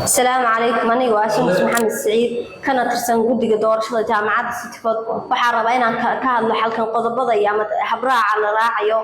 السلام عليكم أنا واسمي محمد السعيد كانت ترسم جودي دورشة جامعة ستفود وحارب أنا كهذا حلقة قضبضة يا حبراء على راعيو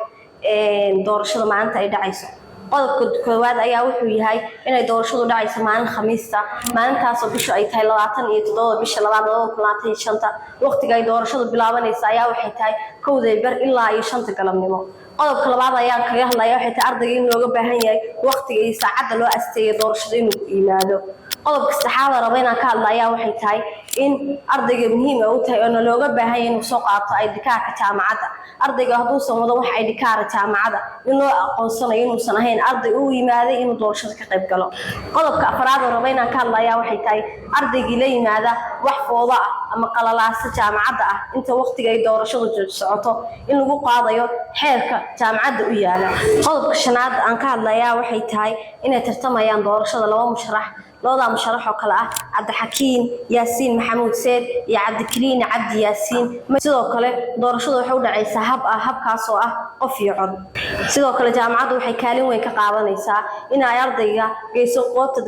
دورشة ما أنت يدعيسه قضب كواد أي وحوي هاي إن دورشة دعيسه ما أن خميسة ما أنت أصل بشو أي تاي لواتن يتدور بش لواتن بلاتين شنطة وقت جاي دورشة بلابن يسايا وحيتاي كود يبر إلا أي شنطة كلامني qodobka labaad ayaan kaga hadlayaa waxay tahay ardayga in looga baahan yahay waqtiga iyo saacada loo asteeyo doorashada inuu yimaado qodobka saxaabada raba inaan ka hadlayaa waxay tahay in ardayga muhiim ah u tahay oo looga baahan yahay inuu soo qaato ID kaarka jaamacadda ardayga hadduu soo wado wax ID kaarka jaamacadda in loo aqoonsanayo inuusan ahayn arday u yimaaday inuu doorashada ka qayb galo qodobka afraad raba inaan ka hadlayaa waxay tahay ardayga la yimaada wax foodo ah ama qalalaasa jaamacadda ah inta waqtiga ay doorashadu socoto in lagu qaadayo xeerka jaamacadda u yaala qodobka shanaad aan ka hadlayaa waxay tahay inay tartamayaan doorashada laba musharax labada musharax oo kala ah Cabdixakiin Yaasiin Maxamuud Seed iyo Cabdikariin Cabdi Yaasiin sidoo kale doorashadu waxay u dhacaysaa habkaas oo ah qof iyo cod sidoo kale jaamacaddu waxay kaalin weyn ka qaadanaysaa in ay ardayga geyso qoobta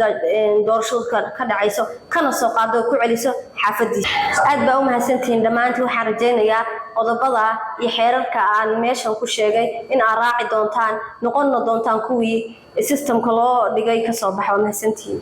doorashadu ka dhacayso kana soo qaado ku celiso xaafadiisa aad baa u mahadsantihiin dhamaantii waxaan rajaynayaa qodobada iyo xeerarka aan meeshan ku sheegay in aad raaci doontaan noqon doontaan kuwii systemka loo dhigay ka soo baxo mahadsantihiin